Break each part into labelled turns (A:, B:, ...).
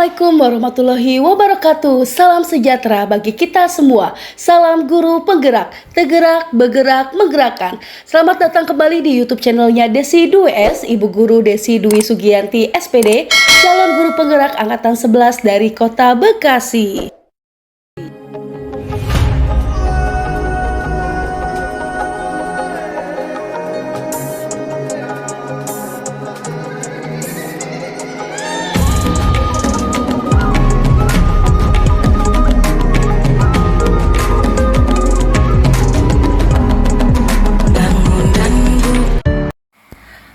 A: Assalamualaikum warahmatullahi wabarakatuh. Salam sejahtera bagi kita semua. Salam guru penggerak, tergerak, bergerak, menggerakkan. Selamat datang kembali di YouTube channelnya Desi Dwi S, Ibu Guru Desi Dwi Sugianti SPD, calon guru penggerak angkatan 11 dari Kota Bekasi.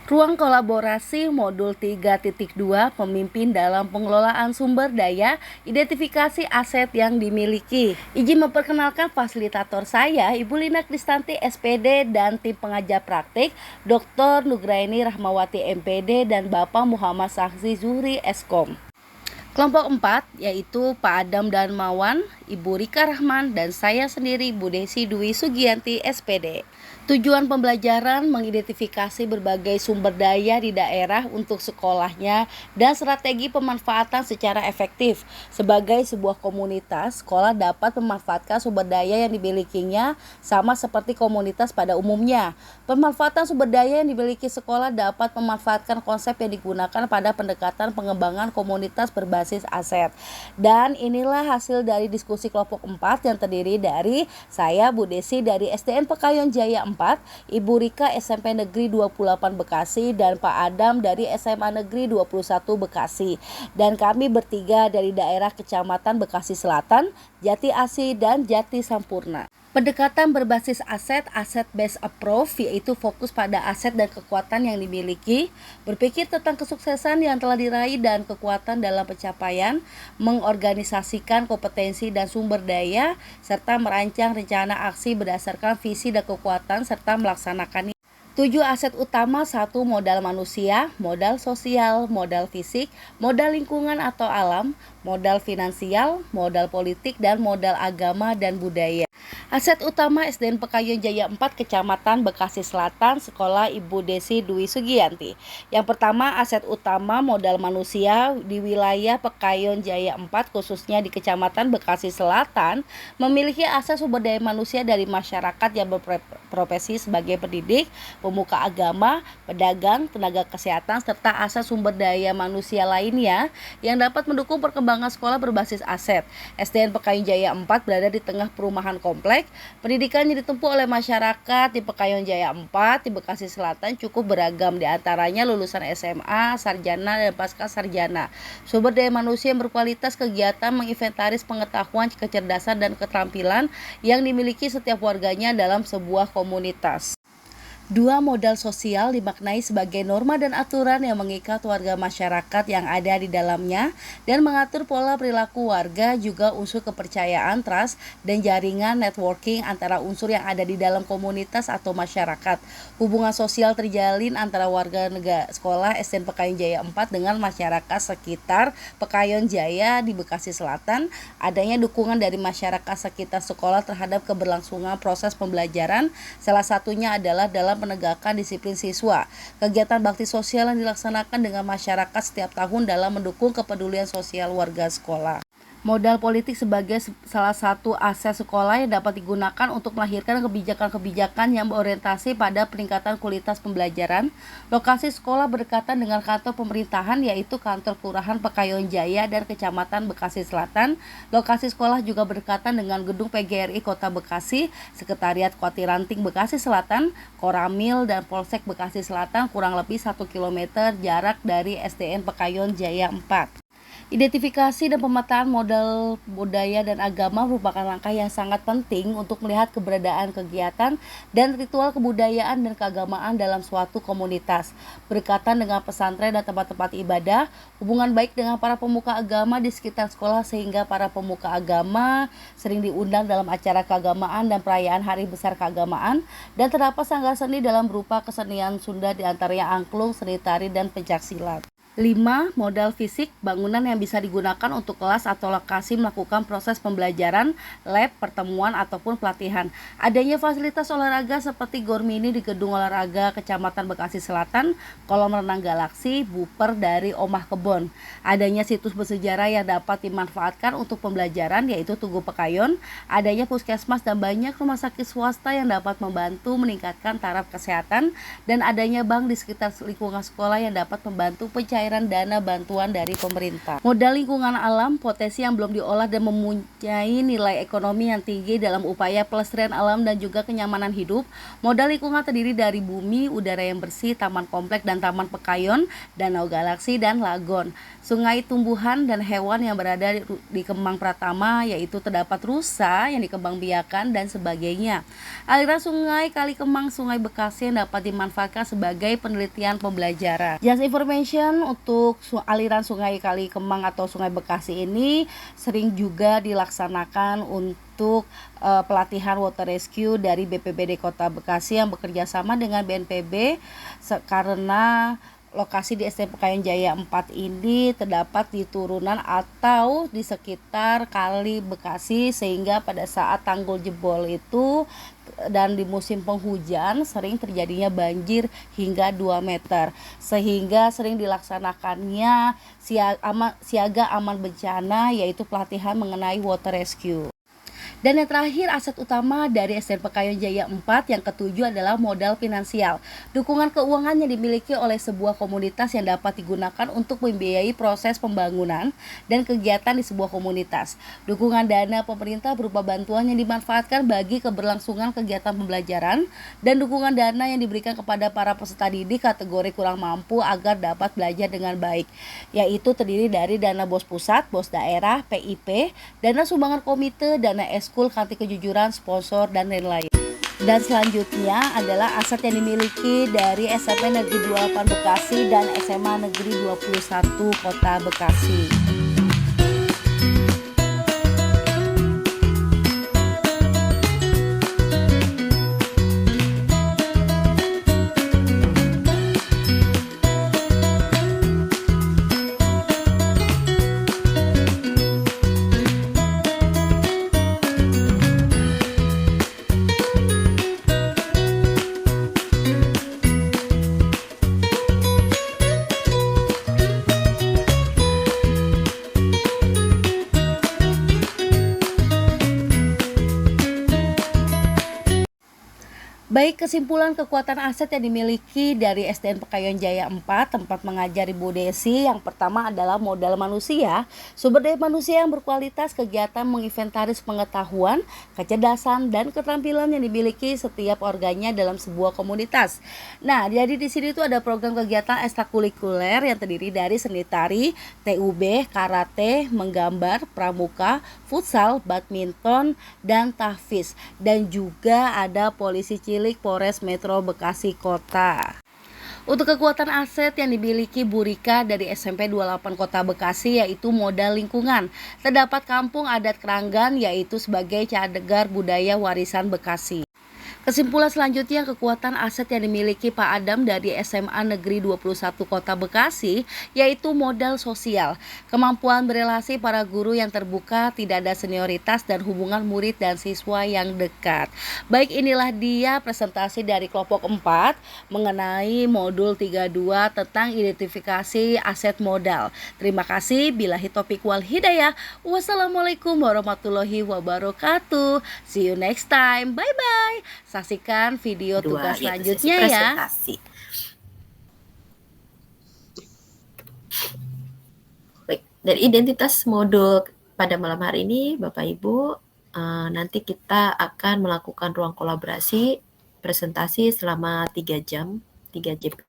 A: Ruang kolaborasi modul 3.2 pemimpin dalam pengelolaan sumber daya, identifikasi aset yang dimiliki. Izin memperkenalkan fasilitator saya, Ibu Lina Kristanti SPD dan tim pengajar praktik Dr. Nugraini Rahmawati MPD dan Bapak Muhammad Saksi Zuhri Eskom. Kelompok 4 yaitu Pak Adam dan Mawan, Ibu Rika Rahman, dan saya sendiri Bu Desi Dwi Sugianti SPD. Tujuan pembelajaran mengidentifikasi berbagai sumber daya di daerah untuk sekolahnya dan strategi pemanfaatan secara efektif. Sebagai sebuah komunitas, sekolah dapat memanfaatkan sumber daya yang dimilikinya sama seperti komunitas pada umumnya. Pemanfaatan sumber daya yang dimiliki sekolah dapat memanfaatkan konsep yang digunakan pada pendekatan pengembangan komunitas berbasis aset. Dan inilah hasil dari diskusi kelompok 4 yang terdiri dari saya Bu Desi dari SDN Pekayon Jaya 4, Ibu Rika SMP Negeri 28 Bekasi, dan Pak Adam dari SMA Negeri 21 Bekasi. Dan kami bertiga dari daerah Kecamatan Bekasi Selatan, Jati Asih, dan Jati Sampurna. Pendekatan berbasis aset, asset-based approach, yaitu fokus pada aset dan kekuatan yang dimiliki, berpikir tentang kesuksesan yang telah diraih dan kekuatan dalam pencapaian, mengorganisasikan kompetensi dan sumber daya, serta merancang rencana aksi berdasarkan visi dan kekuatan, serta melaksanakannya. 7 aset utama: 1. Modal manusia, modal sosial, modal fisik, modal lingkungan atau alam, modal finansial, modal politik, dan modal agama dan budaya. Aset utama SDN Pekayon Jaya 4 Kecamatan Bekasi Selatan, Sekolah Ibu Desi Dwi Sugianti. Yang pertama, aset utama modal manusia di wilayah Pekayon Jaya 4 khususnya di Kecamatan Bekasi Selatan memiliki aset sumber daya manusia dari masyarakat yang berprofesi sebagai pendidik, pemuka agama, pedagang, tenaga kesehatan, serta aset sumber daya manusia lainnya yang dapat mendukung perkembangan sekolah berbasis aset. SDN Pekayon Jaya 4 berada di tengah perumahan kompleks. Pendidikan yang ditempuh oleh masyarakat di Pekayon Jaya 4 di Bekasi Selatan cukup beragam, diantaranya lulusan SMA, sarjana, dan pasca sarjana. Sumber daya manusia yang berkualitas, kegiatan menginventaris pengetahuan, kecerdasan, dan keterampilan yang dimiliki setiap warganya dalam sebuah komunitas. 2. Modal sosial dimaknai sebagai norma dan aturan yang mengikat warga masyarakat yang ada di dalamnya dan mengatur pola perilaku warga, juga unsur kepercayaan, trust, dan jaringan networking antara unsur yang ada di dalam komunitas atau masyarakat. Hubungan sosial terjalin antara warga negara sekolah SDN Pekayon Jaya 4 dengan masyarakat sekitar Pekayon Jaya di Bekasi Selatan. Adanya dukungan dari masyarakat sekitar sekolah terhadap keberlangsungan proses pembelajaran, salah satunya adalah dalam penegakan disiplin siswa. Kegiatan bakti sosial yang dilaksanakan dengan masyarakat setiap tahun dalam mendukung kepedulian sosial warga sekolah. Modal politik sebagai salah satu aset sekolah yang dapat digunakan untuk melahirkan kebijakan-kebijakan yang berorientasi pada peningkatan kualitas pembelajaran. Lokasi sekolah berdekatan dengan kantor pemerintahan, yaitu kantor Kelurahan Pekayon Jaya dan Kecamatan Bekasi Selatan. Lokasi sekolah juga berdekatan dengan gedung PGRI Kota Bekasi, Sekretariat Koti Ranting Bekasi Selatan, Koramil, dan Polsek Bekasi Selatan, kurang lebih 1 km jarak dari SDN Pekayon Jaya 4. Identifikasi dan pemetaan modal budaya dan agama merupakan langkah yang sangat penting untuk melihat keberadaan kegiatan dan ritual kebudayaan dan keagamaan dalam suatu komunitas. Berkaitan dengan pesantren dan tempat-tempat ibadah, hubungan baik dengan para pemuka agama di sekitar sekolah sehingga para pemuka agama sering diundang dalam acara keagamaan dan perayaan hari besar keagamaan, dan terdapat sanggar seni dalam berupa kesenian Sunda diantaranya angklung, seni tari, dan pencaksilat. 5. Modal fisik, bangunan yang bisa digunakan untuk kelas atau lokasi melakukan proses pembelajaran, lab, pertemuan, ataupun pelatihan. Adanya fasilitas olahraga seperti Gor Mini di Gedung Olahraga Kecamatan Bekasi Selatan, kolam renang Galaksi, buper dari Omah Kebon. Adanya situs bersejarah yang dapat dimanfaatkan untuk pembelajaran yaitu Tugu Pekayon. Adanya puskesmas dan banyak rumah sakit swasta yang dapat membantu meningkatkan taraf kesehatan, dan adanya bank di sekitar lingkungan sekolah yang dapat membantu pencairan dana bantuan dari pemerintah. Modal lingkungan alam, potensi yang belum diolah dan mempunyai nilai ekonomi yang tinggi dalam upaya pelestarian alam dan juga kenyamanan hidup. Modal lingkungan terdiri dari bumi, udara yang bersih, taman komplek dan taman Pekayon, danau Galaksi, dan lagon. Sungai, tumbuhan, dan hewan yang berada di Kemang Pratama, yaitu terdapat rusa yang dikembangbiakan dan sebagainya. Aliran sungai Kali Kemang, Sungai Bekasi yang dapat dimanfaatkan sebagai penelitian pembelajaran. Just information, untuk aliran sungai Kali Kemang atau Sungai Bekasi ini sering juga dilaksanakan untuk pelatihan water rescue dari BPBD Kota Bekasi yang bekerja sama dengan BNPB, karena lokasi di SDN Pekayon Jaya 4 ini terdapat di turunan atau di sekitar Kali Bekasi, sehingga pada saat tanggul jebol itu dan di musim penghujan sering terjadinya banjir hingga 2 meter, sehingga sering dilaksanakannya siaga aman bencana, yaitu pelatihan mengenai water rescue. Dan yang terakhir, aset utama dari SDN Pekayon Jaya 4 yang ketujuh adalah modal finansial. Dukungan keuangan yang dimiliki oleh sebuah komunitas yang dapat digunakan untuk membiayai proses pembangunan dan kegiatan di sebuah komunitas. Dukungan dana pemerintah berupa bantuan yang dimanfaatkan bagi keberlangsungan kegiatan pembelajaran, dan dukungan dana yang diberikan kepada para peserta didik kategori kurang mampu agar dapat belajar dengan baik, yaitu terdiri dari dana BOS pusat, BOS daerah, PIP, dana sumbangan komite, dana eskul, kanti kejujuran, sponsor, dan lain-lain. Dan selanjutnya adalah aset yang dimiliki dari SMP Negeri 28 Bekasi dan SMA Negeri 21 Kota Bekasi. Baik, kesimpulan kekuatan aset yang dimiliki dari SDN Pekayon Jaya 4 tempat mengajar Ibu Desi, yang pertama adalah modal manusia, sumber daya manusia yang berkualitas, kegiatan menginventaris pengetahuan, kecerdasan, dan keterampilan yang dimiliki setiap organnya dalam sebuah komunitas. Nah, jadi di sini tuh ada program kegiatan ekstrakurikuler yang terdiri dari seni tari, TUB, karate, menggambar, pramuka, futsal, badminton, dan tahfiz. Dan juga ada polisi cilik Polres Metro Bekasi Kota. Untuk kekuatan aset yang dimiliki Bu Rika dari SMP 28 Kota Bekasi yaitu modal lingkungan. Terdapat kampung adat Keranggan yaitu sebagai cagar budaya warisan Bekasi. Kesimpulan selanjutnya, kekuatan aset yang dimiliki Pak Adam dari SMA Negeri 21 Kota Bekasi yaitu modal sosial, kemampuan berelasi para guru yang terbuka, tidak ada senioritas, dan hubungan murid dan siswa yang dekat. Baik, inilah dia presentasi dari kelompok 4 mengenai modul 32 tentang identifikasi aset modal. Terima kasih. Billahi taufiq wal hidayah. Wassalamualaikum warahmatullahi wabarakatuh. See you next time. Bye bye. Saksikan video tugas selanjutnya ya.
B: Baik, dari identitas modul pada malam hari ini, Bapak Ibu, nanti kita akan melakukan ruang kolaborasi presentasi selama 3 jam, 3 JP.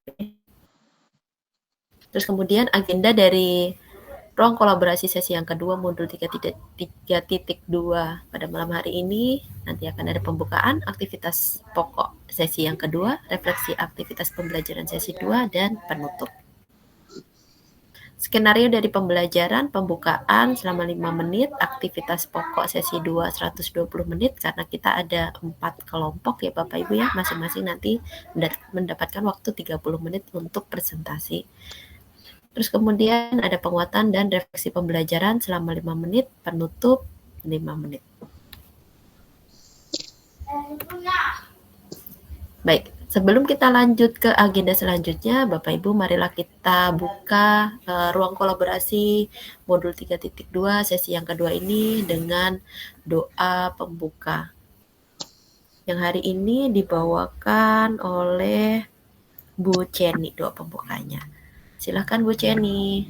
B: Terus kemudian agenda dari ruang kolaborasi sesi yang kedua modul 3.2 pada malam hari ini, nanti akan ada pembukaan aktivitas pokok sesi yang kedua, refleksi aktivitas pembelajaran sesi 2, dan penutup. Skenario dari pembelajaran, pembukaan selama 5 menit, aktivitas pokok sesi 2 120 menit, karena kita ada 4 kelompok ya Bapak Ibu ya, masing-masing nanti mendapatkan waktu 30 menit untuk presentasi. Terus kemudian ada penguatan dan refleksi pembelajaran selama 5 menit, penutup 5 menit. Baik, sebelum kita lanjut ke agenda selanjutnya, Bapak Ibu marilah kita buka ruang kolaborasi modul 3.2 sesi yang kedua ini dengan doa pembuka. Yang hari ini dibawakan oleh Bu Ceni doa pembukanya. Silakan Bu Ceni.